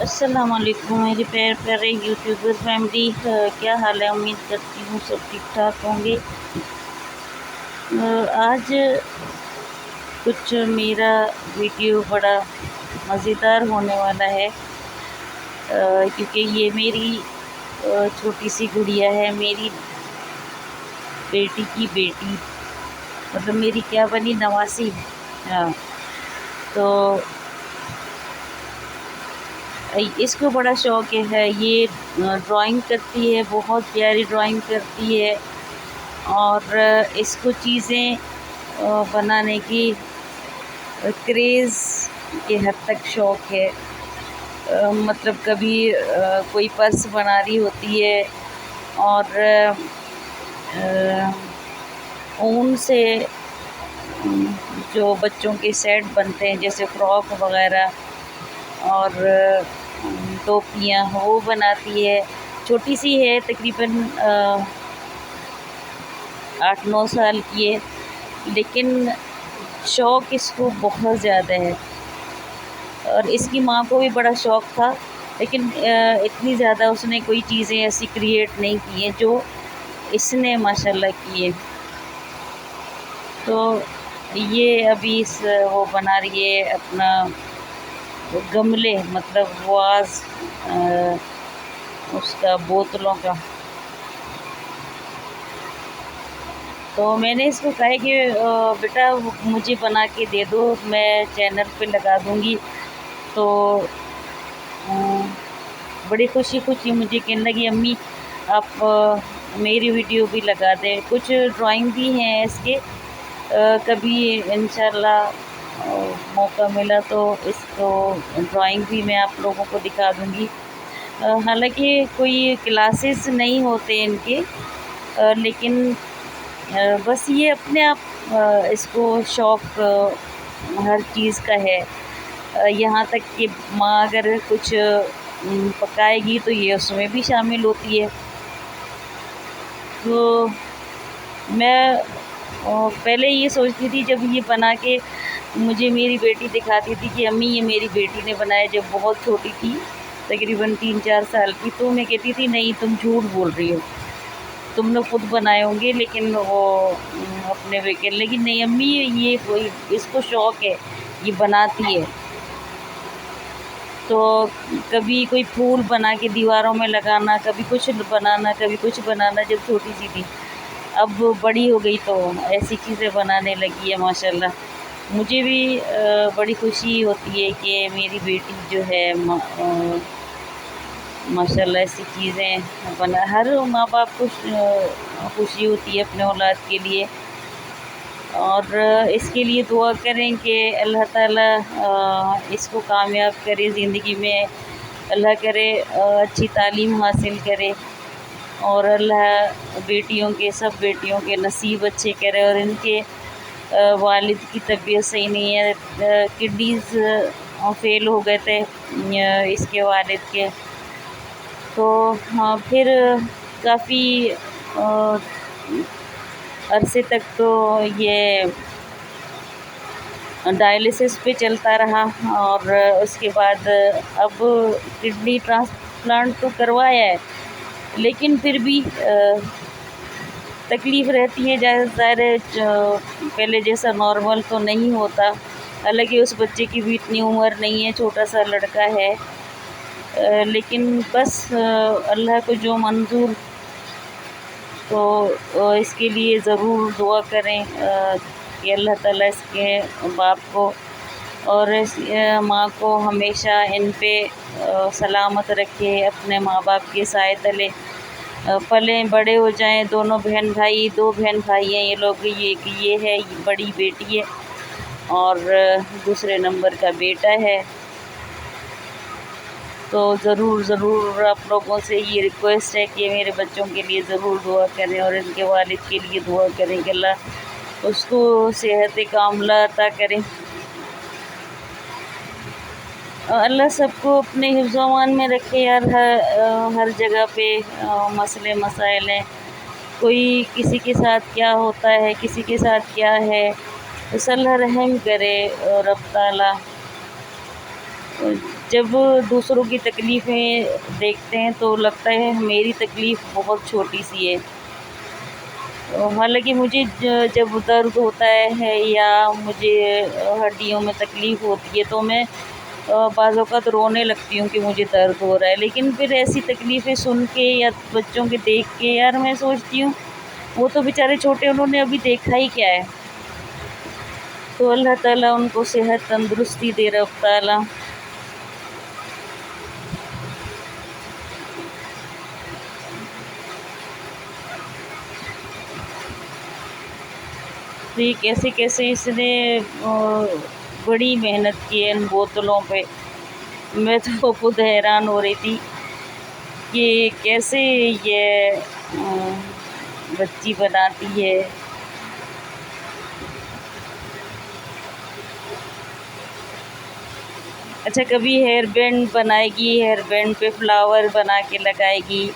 السلام علیکم میری پیارے یوٹیوبر فیملی، کیا حال ہے؟ امید کرتی ہوں سب ٹھیک ٹھاک ہوں گے۔ آج کچھ میرا ویڈیو بڑا مزیدار ہونے والا ہے، کیونکہ یہ میری چھوٹی سی گڑیا ہے، میری بیٹی کی بیٹی، مطلب میری کیا بنی، نواسی۔ ہاں، تو اس کو بڑا شوق ہے، یہ ڈرائنگ کرتی ہے، بہت پیاری ڈرائنگ کرتی ہے، اور اس کو چیزیں بنانے کی کریز کے حد تک شوق ہے۔ مطلب کبھی کوئی پرس بنا رہی ہوتی ہے، اور اون سے جو بچوں کے سیٹ بنتے ہیں جیسے فراک وغیرہ اور ٹوپیاں، وہ بناتی ہے۔ چھوٹی سی ہے، تقریباً 8-9 سال کی ہے، لیکن شوق اس کو بہت زیادہ ہے، اور اس کی ماں کو بھی بڑا شوق تھا، لیکن اتنی زیادہ اس نے کوئی چیزیں ایسی کریٹ نہیں کی ہیں جو اس نے ماشاءاللہ کی ہے۔ تو یہ ابھی وہ بنا رہی ہے اپنا گملے، مطلب واز، اس کا بوتلوں کا۔ تو میں نے اس کو کہا کہ بیٹا مجھے بنا کے دے دو، میں چینل پہ لگا دوں گی۔ تو بڑی خوشی مجھے کہنے لگی، امی آپ میری ویڈیو بھی لگا دیں۔ کچھ ڈرائنگ بھی ہیں اس کے، کبھی انشاءاللہ موقع ملا تو اس کو ڈرائنگ بھی میں آپ لوگوں کو دکھا دوں گی۔ حالانکہ کوئی کلاسز نہیں ہوتے ان کے، لیکن بس یہ اپنے آپ اس کو شوق ہر چیز کا ہے، یہاں تک کہ ماں اگر کچھ پکائے گی تو یہ اس میں بھی شامل ہوتی ہے۔ تو میں پہلے یہ سوچتی تھی، جب یہ بنا کے مجھے میری بیٹی دکھاتی تھی کہ امی یہ میری بیٹی نے بنایا، جب بہت چھوٹی تھی، تقریباً 3-4 سال کی، تو میں کہتی تھی نہیں تم جھوٹ بول رہی ہو، تم نے خود بنائے ہوں گے۔ لیکن وہ اپنے ویکینڈ، لیکن نہیں امی یہ اس کو شوق ہے، یہ بناتی ہے۔ تو کبھی کوئی پھول بنا کے دیواروں میں لگانا، کبھی کچھ بنانا، کبھی کچھ بنانا، جب چھوٹی سی تھی۔ اب بڑی ہو گئی تو ایسی چیزیں بنانے لگی ہے ماشاءاللہ۔ مجھے بھی بڑی خوشی ہوتی ہے کہ میری بیٹی جو ہے ماشاءاللہ ایسی چیزیں ہر ماں باپ کو خوشی ہوتی ہے اپنے اولاد کے لیے، اور اس کے لیے دعا کریں کہ اللہ تعالیٰ اس کو کامیاب کرے زندگی میں، اللہ کرے اچھی تعلیم حاصل کرے، اور اللہ بیٹیوں کے، سب بیٹیوں کے نصیب اچھے کرے، اور ان کے والد کی طبیعت صحیح نہیں ہے، کڈنیز فیل ہو گئے تھے اس کے والد کے، تو پھر کافی عرصے تک تو یہ ڈائلسس پہ چلتا رہا، اور اس کے بعد اب کڈنی ٹرانسپلانٹ تو کروایا ہے، لیکن پھر بھی تکلیف رہتی ہے، ظاہر ہے پہلے جیسا نارمل تو نہیں ہوتا، حالانکہ اس بچے کی بھی اتنی عمر نہیں ہے، چھوٹا سا لڑکا ہے، لیکن بس اللہ کو جو منظور، تو اس کے لیے ضرور دعا کریں کہ اللہ تعالیٰ اس کے باپ کو اور اس ماں کو ہمیشہ ان پہ سلامت رکھے، اپنے ماں باپ کے سائے تلے پلیں، بڑے ہو جائیں، دونوں بہن بھائی، 2 بہن بھائی ہیں یہ لوگ، یہ ہے بڑی بیٹی ہے اور دوسرے نمبر کا بیٹا ہے۔ تو ضرور آپ لوگوں سے یہ ریکویسٹ ہے کہ میرے بچوں کے لیے ضرور دعا کریں، اور ان کے والد کے لیے دعا کریں کہ اللہ اس کو صحت کاملہ عطا کریں۔ اللہ سب کو اپنے حفظ و امان میں رکھے یار، ہر جگہ پہ مسئلے مسائل ہیں، کوئی کسی کے ساتھ کیا ہوتا ہے، کسی کے ساتھ کیا ہے، بس اللہ رحم کرے، اور رب تعالیٰ جب دوسروں کی تکلیفیں دیکھتے ہیں تو لگتا ہے میری تکلیف بہت چھوٹی سی ہے۔ حالانکہ مجھے جب درد ہوتا ہے یا مجھے ہڈیوں میں تکلیف ہوتی ہے تو میں بعض اوقات رونے لگتی ہوں کہ مجھے درد ہو رہا ہے، لیکن پھر ایسی تکلیفیں سن کے یا بچوں کے دیکھ کے یار میں سوچتی ہوں وہ تو بیچارے چھوٹے، انہوں نے ابھی دیکھا ہی کیا ہے۔ تو اللہ تعالیٰ ان کو صحت تندرستی دے، رب تعالیٰ۔ تو یہ کیسے کیسے اس نے بڑی محنت کی ہے ان بوتلوں پہ۔ میں تو خود حیران ہو رہی تھی کہ کیسے یہ بچی بناتی ہے۔ اچھا، کبھی ہیئر بینڈ بنائے گی، ہیئر بینڈ پہ فلاور بنا کے لگائے گی،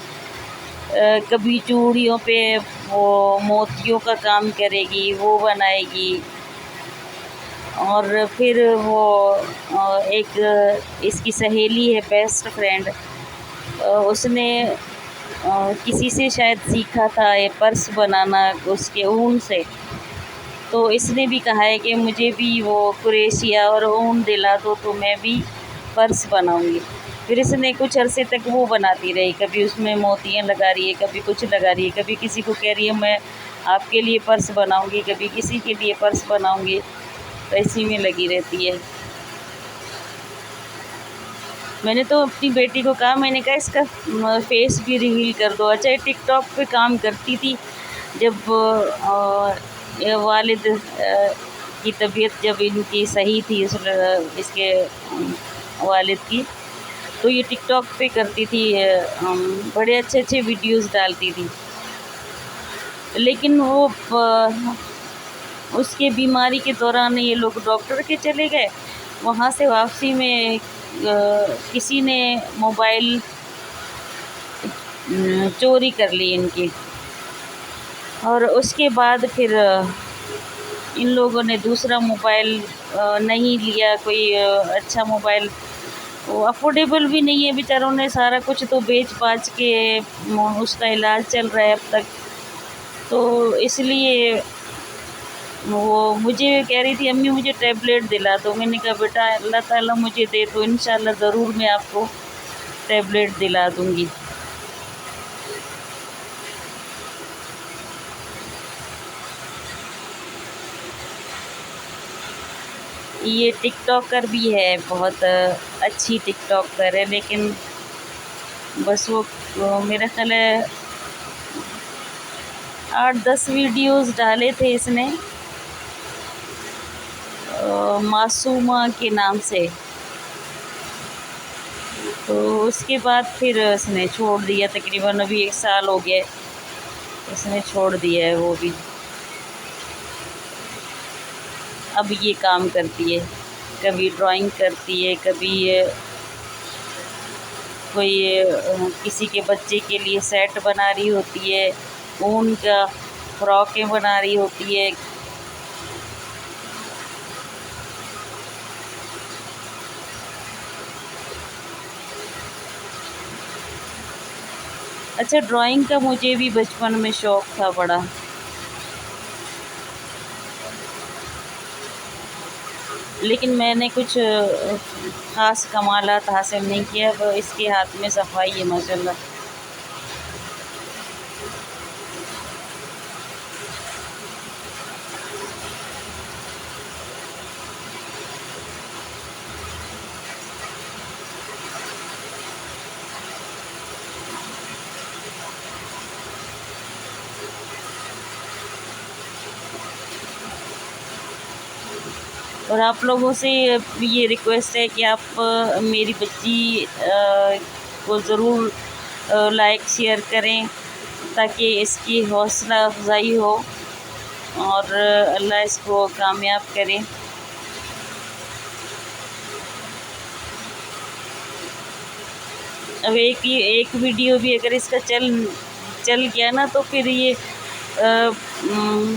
کبھی چوڑیوں پہ وہ موتیوں کا کام کرے گی، وہ بنائے گی، اور پھر وہ ایک اس کی سہیلی ہے، بیسٹ فرینڈ، اس نے کسی سے شاید سیکھا تھا یہ پرس بنانا اس کے اون سے، تو اس نے بھی کہا ہے کہ مجھے بھی وہ کریشیا اور اون دلا دو تو میں بھی پرس بناؤں گی۔ پھر اس نے کچھ عرصے تک وہ بناتی رہی، کبھی اس میں موتیاں لگا رہی ہے، کبھی کچھ لگا رہی ہے، کبھی کسی کو کہہ رہی ہے میں آپ کے لیے پرس بناؤں گی، کبھی کسی کے لیے پرس بناؤں گی، تو اسی میں لگی رہتی ہے۔ میں نے تو اپنی بیٹی کو کہا، میں نے کہا اس کا فیس بھی ریویل کر دو۔ اچھا، ٹک ٹاک پہ کام کرتی تھی جب والد کی طبیعت جب ان کی صحیح تھی، اس کے والد کی، تو یہ ٹک ٹاک پہ کرتی تھی، بڑے اچھے اچھے ویڈیوز ڈالتی تھی، لیکن وہ اس کے بیماری کے دوران یہ لوگ ڈاکٹر کے چلے گئے، وہاں سے واپسی میں کسی نے موبائل چوری کر لی ان کی، اور اس کے بعد پھر ان لوگوں نے دوسرا موبائل نہیں لیا، کوئی اچھا موبائل، وہ افورڈیبل بھی نہیں ہے، بیچاروں نے سارا کچھ تو بیچ باچ کے اس کا علاج چل رہا ہے اب تک۔ تو اس لیے وہ مجھے کہہ رہی تھی امی مجھے ٹیبلیٹ دلا دو، میں نے کہا بیٹا اللہ تعالیٰ مجھے دے تو انشاءاللہ ضرور میں آپ کو ٹیبلیٹ دلا دوں گی۔ یہ ٹک ٹاکر بھی ہے، بہت اچھی ٹک ٹاکر ہے، لیکن بس وہ میرا خیال ہے 8-10 ویڈیوز ڈالے تھے اس نے معصومہ کے نام سے، تو اس کے بعد پھر اس نے چھوڑ دیا، تقریباً ابھی 1 سال ہو گیا اس نے چھوڑ دیا ہے وہ بھی۔ اب یہ کام کرتی ہے، کبھی ڈرائنگ کرتی ہے، کبھی کوئی کسی کے بچے کے لیے سیٹ بنا رہی ہوتی ہے، اون کا فراکیں بنا رہی ہوتی ہے۔ اچھا، ڈرائنگ کا مجھے بھی بچپن میں شوق تھا بڑا، لیکن میں نے کچھ خاص کمالات حاصل نہیں کیا، اس کے ہاتھ میں صفائی ہے ماشاءاللہ۔ اور آپ لوگوں سے یہ ریکویسٹ ہے کہ آپ میری بچی کو ضرور لائک شیئر کریں تاکہ اس کی حوصلہ افزائی ہو اور اللہ اس کو کامیاب کرے۔ اب ایک ویڈیو بھی اگر اس کا چل گیا نا تو پھر یہ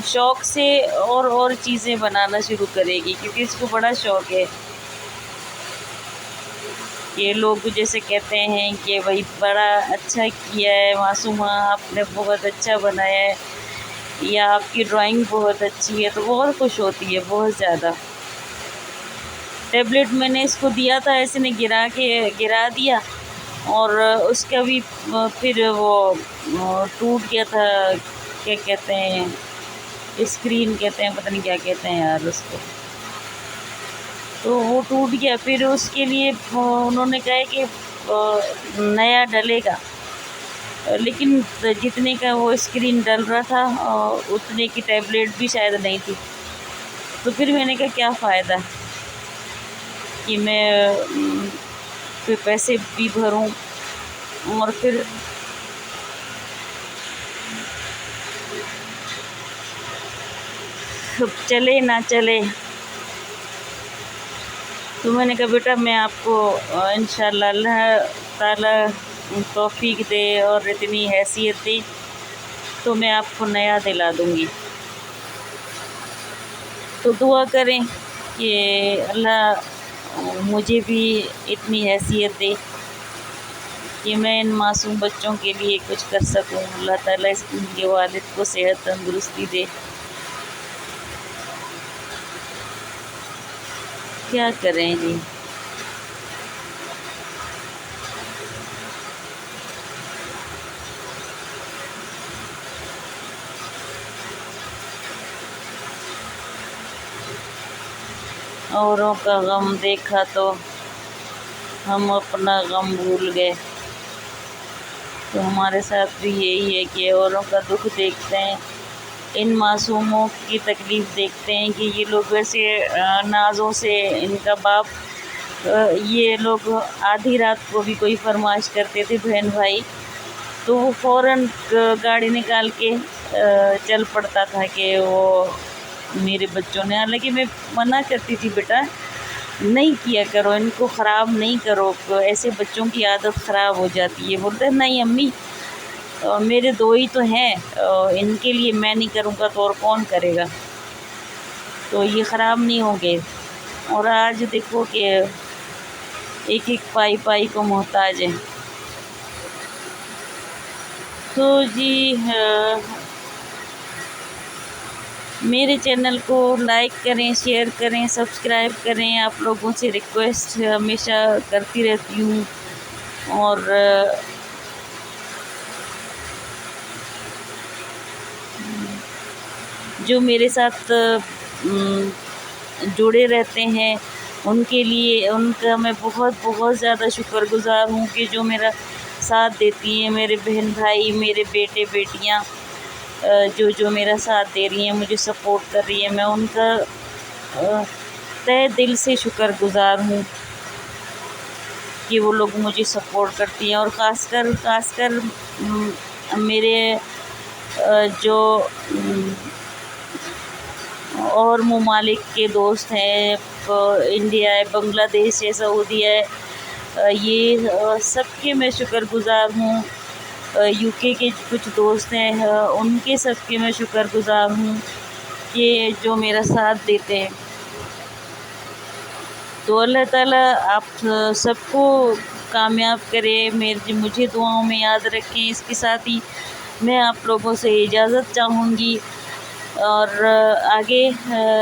شوق سے اور چیزیں بنانا شروع کرے گی، کیونکہ اس کو بڑا شوق ہے۔ کہ لوگ جیسے کہتے ہیں کہ بھائی بڑا اچھا کیا ہے معصومہ، آپ نے بہت اچھا بنایا ہے، یا آپ کی ڈرائنگ بہت اچھی ہے، تو بہت خوش ہوتی ہے، بہت زیادہ۔ ٹیبلٹ میں نے اس کو دیا تھا، ایسے نے گرا دیا، اور اس کا بھی پھر وہ ٹوٹ گیا تھا، کیا کہتے ہیں، اسکرین کہتے ہیں، پتہ نہیں کیا کہتے ہیں یار اس کو، تو وہ ٹوٹ گیا۔ پھر اس کے لیے انہوں نے کہا کہ نیا ڈلے گا، لیکن جتنے کا وہ اسکرین ڈل رہا تھا اتنے کی ٹیبلیٹ بھی شاید نہیں تھی، تو پھر میں نے کہا کیا فائدہ کہ میں پھر پیسے بھی بھروں اور پھر چلے نہ چلے۔ تو میں نے کہا بیٹا میں آپ کو انشاءاللہ اللہ تعالیٰ توفیق دے اور اتنی حیثیت دے تو میں آپ کو نیا دلا دوں گی، تو دعا کریں کہ اللہ مجھے بھی اتنی حیثیت دے کہ میں ان معصوم بچوں کے لیے کچھ کر سکوں۔ اللہ تعالیٰ ان کے والد کو صحت تندرستی دے۔ کیا کریں جی، اوروں کا غم دیکھا تو ہم اپنا غم بھول گئے۔ تو ہمارے ساتھ بھی یہی ہے کہ اوروں کا دکھ دیکھتے ہیں، ان معصوموں کی تکلیف دیکھتے ہیں کہ یہ لوگ ویسے نازوں سے ان کا باپ، یہ لوگ آدھی رات کو بھی کوئی فرمائش کرتے تھے بہن بھائی تو وہ فوراً گاڑی نکال کے چل پڑتا تھا کہ وہ میرے بچوں نے، حالانکہ میں منع کرتی تھی بیٹا نہیں کیا کرو، ان کو خراب نہیں کرو، ایسے بچوں کی عادت خراب ہو جاتی ہے۔ بولتے نہیں امی میرے دو ہی تو ہیں، ان کے لیے میں نہیں کروں گا تو اور کون کرے گا، تو یہ خراب نہیں ہوں گے۔ اور آج دیکھو کہ ایک ایک پائی پائی کو محتاج ہیں۔ تو جی میرے چینل کو لائک کریں، شیئر کریں، سبسکرائب کریں، آپ لوگوں سے ریکویسٹ ہمیشہ کرتی رہتی ہوں، اور جو میرے ساتھ جڑے رہتے ہیں ان کے لیے ان کا میں بہت بہت زیادہ شکر گزار ہوں کہ جو میرا ساتھ دیتی ہیں، میرے بہن بھائی، میرے بیٹے بیٹیاں جو میرا ساتھ دے رہی ہیں، مجھے سپورٹ کر رہی ہیں، میں ان کا تہ دل سے شکر گزار ہوں کہ وہ لوگ مجھے سپورٹ کرتی ہیں۔ اور خاص کر میرے جو اور ممالک کے دوست ہیں، انڈیا ہے، بنگلہ دیش ہے، سعودی ہے، یہ سب کے میں شکر گزار ہوں۔ یو کے کچھ دوست ہیں، ان کے سب کے میں شکر گزار ہوں کہ جو میرا ساتھ دیتے ہیں۔ تو اللہ تعالیٰ آپ سب کو کامیاب کرے، مجھے دعاؤں میں یاد رکھیں۔ اس کے ساتھ ہی میں آپ لوگوں سے اجازت چاہوں گی، اور آگے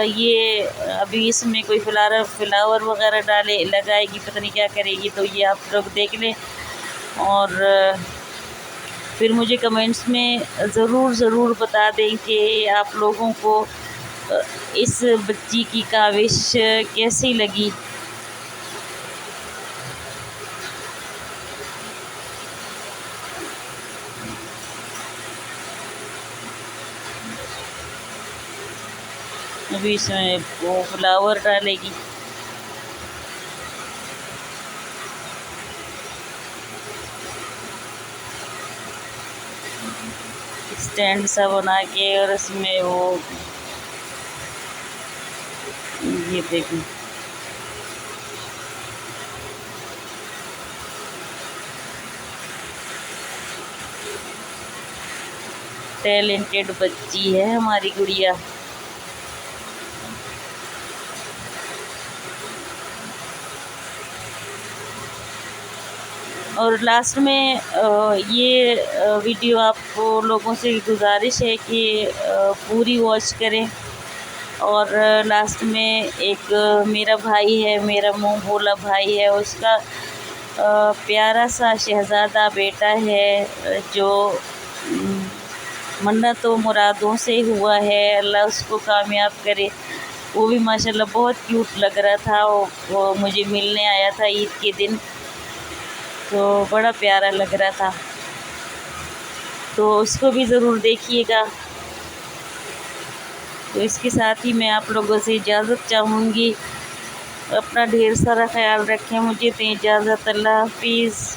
یہ ابھی اس میں کوئی فلاور وغیرہ لگائے گی، پتہ نہیں کیا کرے گی، تو یہ آپ لوگ دیکھ لیں، اور پھر مجھے کمنٹس میں ضرور بتا دیں کہ آپ لوگوں کو اس بچی کی کاوش کیسی لگی۔ ابھی اس میں وہ فلاور ڈالے گی، اسٹینڈ سا بنا کے، اور اس میں وہ یہ دیکھیں ٹیلنٹڈ بچی ہے ہماری گڑیا۔ اور لاسٹ میں یہ ویڈیو آپ کو لوگوں سے گزارش ہے کہ پوری واچ کریں. اور لاسٹ میں ایک میرا بھائی ہے، میرا منہ بولا بھائی ہے، اس کا پیارا سا شہزادہ بیٹا ہے جو منت و مرادوں سے ہوا ہے، اللہ اس کو کامیاب کرے. وہ بھی ماشاءاللہ بہت کیوٹ لگ رہا تھا. وہ مجھے ملنے آیا تھا عید کے دن، تو بڑا پیارا لگ رہا تھا. تو اس کو بھی ضرور دیکھیے گا. تو اس کے ساتھ ہی میں آپ لوگوں سے اجازت چاہوں گی. اپنا ڈھیر سارا خیال رکھیں. مجھے دیں اجازت. اللہ حافظ.